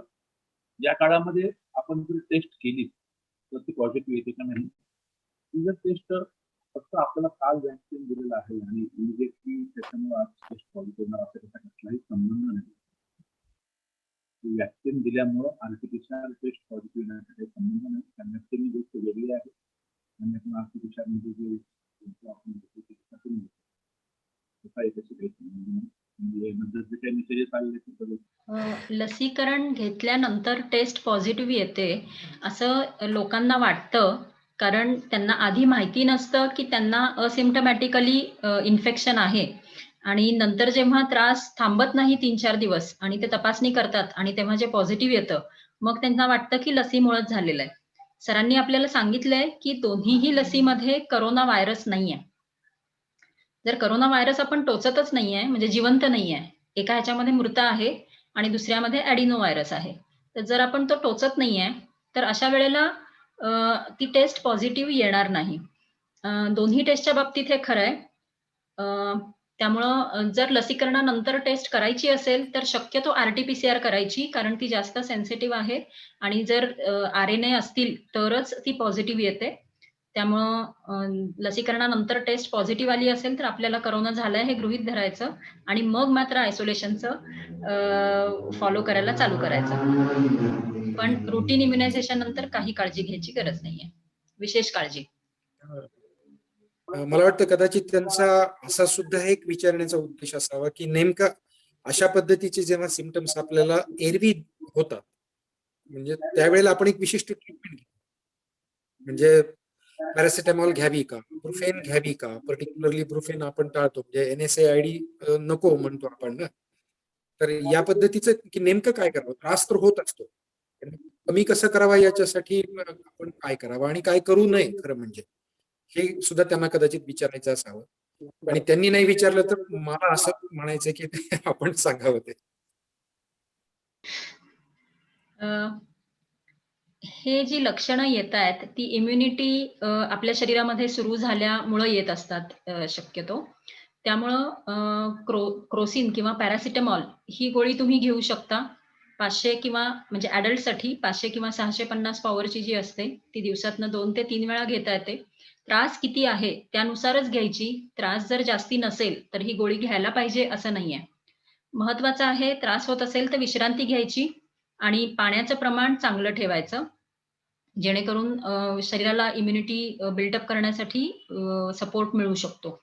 या काळामध्ये आपण जर टेस्ट केली तर ती पॉझिटिव्ह येते का नाही, ती जर टेस्ट फक्त आपल्याला काल वॅक्सिन दिलेलं आहे आणि इमिडिएटली त्याच्यामुळे आज टेस्ट पॉझिटिव्ह होणार असा त्याचा कुठलाही संबंध नाही. वॅक्सिन दिल्यामुळं आरटीपीसीआर टेस्ट पॉझिटिव्ह येण्याचा काही संबंध नाही. कारण वॅक्सिन गोष्ट वेगळी आहे आणि आपण आरटीपीसीआर मध्ये जे आपण लसीकरण घेतल्यानंतर टेस्ट पॉझिटिव्ह येते असं लोकांना वाटतं, कारण त्यांना आधी माहिती नसतं की त्यांना असिम्प्टमॅटिकली इन्फेक्शन आहे आणि नंतर जेव्हा त्रास थांबत नाही 3-4 दिवस आणि ते तपासणी करतात आणि तेव्हा जे पॉझिटिव्ह येतं, मग त्यांना वाटतं की लसीमुळेच झालेलं आहे. सरांनी आपल्याला सांगितलंय की दोन्हीही लसीमध्ये करोना व्हायरस नाहीये. जर करोना व्हायरस आपण टोचतच नाहीये, म्हणजे जिवंत नाहीये, एका ह्याच्यामध्ये मृत आहे आणि दुसऱ्यामध्ये ॲडिनो व्हायरस आहे. तर जर आपण तो टोचत नाहीये, तर अशा वेळेला ती टेस्ट पॉझिटिव्ह येणार नाही. दोन्ही टेस्टच्या बाबतीत हे खरं आहे. त्यामुळं जर लसीकरणानंतर टेस्ट करायची असेल, तर शक्यतो RT-PCR करायची, कारण ती जास्त सेन्सिटिव्ह आहे आणि जर RNA असतील तरच ती पॉझिटिव्ह येते. त्यामुळं लसीकरणानंतर टेस्ट पॉझिटिव्ह आली असेल तर आपल्याला करोना झालाय हे गृहीत धरायचं आणि मग मात्र आयसोलेशनचं फॉलो करायला चालू करायचं. पण रुटीन इम्युनायझेशन नंतर काही काळजी घ्यायची गरज नाहीये, विशेष काळजी. मला वाटतं कदाचित त्यांचा असा सुद्धा एक विचारण्याचा उद्देश असावा की नेमका अशा पद्धतीचे जेव्हा सिम्पटम्स आपल्याला एरवी होतात, म्हणजे त्यावेळेला आपण एक विशिष्ट ट्रीटमेंट म्हणजे पॅरासिटामॉल घ्यावी का, ब्रुफेन घ्यावी का, पर्टिक्युलरली ब्रुफेन आपण टाळतो, म्हणजे NSAID नको म्हणतो आपण ना. तर या पद्धतीचं की नेमकं काय करावं, त्रास तर होत असतो, पण कमी कसं करावा याच्यासाठी आपण काय करावं आणि काय करू नये, खरं म्हणजे हे सुद्धा त्यांना कदाचित विचारायचं असावं. आणि त्यांनी नाही विचारलं तर मला असं म्हणायचं की आपण सांगावं ते. हे जी लक्षणं येत आहेत ती इम्युनिटी आपल्या शरीरामध्ये सुरू झाल्यामुळं येत असतात शक्यतो. त्यामुळं क्रोसिन किंवा पॅरासिटामॉल ही गोळी तुम्ही घेऊ शकता. 500 किंवा म्हणजे ॲडल्टसाठी 500 किंवा 650 पॉवरची जी असते ती दिवसातनं 2 ते 3 वेळा घेता येते. त्रास किती आहे त्यानुसारच घ्यायची. त्रास जर जास्ती नसेल तर ही गोळी घ्यायला पाहिजे असं नाहीये. महत्वाचं आहे त्रास होत असेल तर विश्रांती घ्यायची आणि पाण्याचं प्रमाण चांगलं ठेवायचं. जेणेकरून शरीराला इम्युनिटी बिल्डअप करण्यासाठी सपोर्ट मिळू शकतो.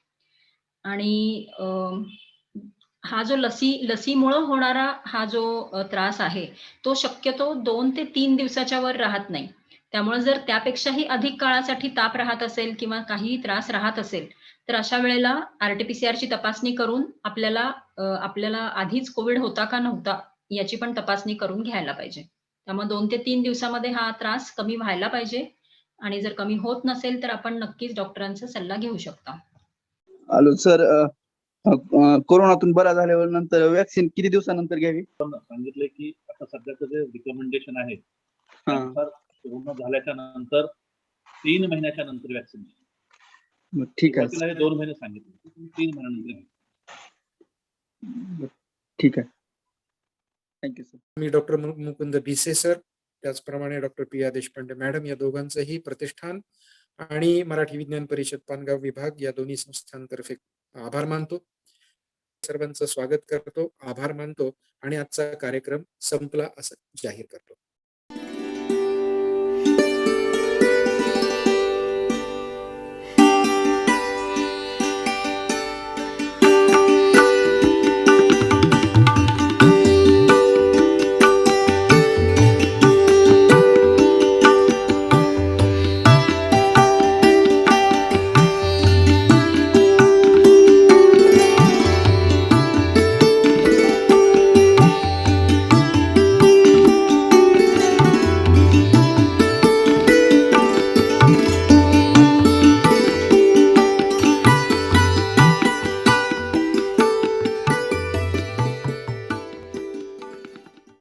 आणि हा जो लसीमुळं होणारा हा जो त्रास आहे, तो शक्यतो 2 ते 3 दिवसाच्या वर राहत नाही. त्यामुळे जर त्यापेक्षाही अधिक काळासाठी ताप राहत असेल किंवा काहीही त्रास राहत असेल, तर अशा वेळेला RT-PCRची तपासणी करून आपल्याला आधीच कोविड होता का नव्हता याची पण तपासणी करून घ्यायला पाहिजे. त्यामुळे 2 ते 3 दिवसामध्ये हा त्रास कमी व्हायला पाहिजे आणि जर कमी होत नसेल, तर आपण नक्कीच डॉक्टरांचा सल्ला घेऊ शकता. हॅलो सर, कोरोनातून बरा झाल्यावर नंतर वॅक्सिन किती दिवसानंतर घ्यावी? सांगितलंय की आता सध्याचं जे रिकमेंडेशन आहे त्यानुसार कोरोना झाल्याच्या नंतर 3 महिन्याच्या नंतर वॅक्सिन ठीक आहे सुरुवातीला हे 2 महिने सांगितले 3 महिन्यानंतर घ्यावी. ठीक आहे. Thank you sir. मी डॉक्टर मुकुंद भिसे सर, त्याचप्रमाणे डॉक्टर प्रिया देशपांडे मॅडम या दोघांचंही प्रतिष्ठान आणि मराठी विज्ञान परिषद पानगाव विभाग या दोन्ही संस्थांतर्फे आभार मानतो. सर्वांचं स्वागत करतो, आभार मानतो आणि आजचा कार्यक्रम संपला असं जाहीर करतो.